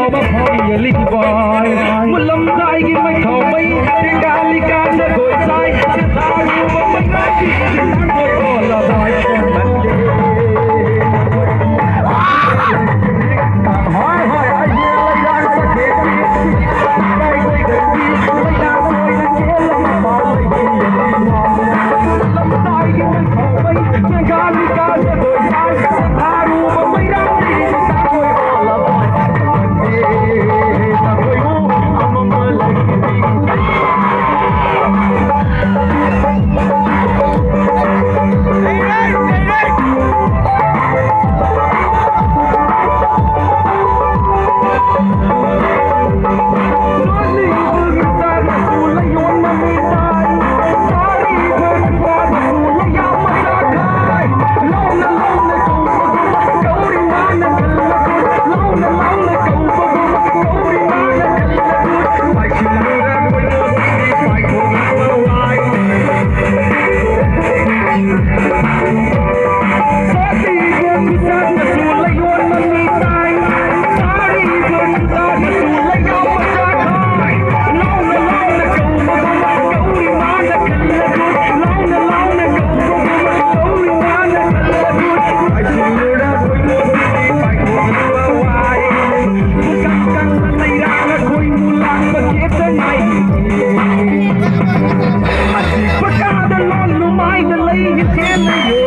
mà phong nhà linh vòi một lâm dài cái mấy thầu mấy cái ca ly can đã gội sai ta yêu mà mấy cái gì đang thôi còn là vòi còn bận đi hỏi hỏi ai nhớ lấy ra có thể đi đây đây gần đi lấy ra rồi là nhớ lắm mà lấy đi lâm dài cái mấy thầu mấy cái ca ly can đã gội sai ta yêu mà mấy cái gì đang thôi còn là vòi còn bận đi ta thôi ngu mà mơ lấy đi Hãy subscribe cho kênh Ghiền Mì Gõ để không bỏ lỡ những video hấp dẫn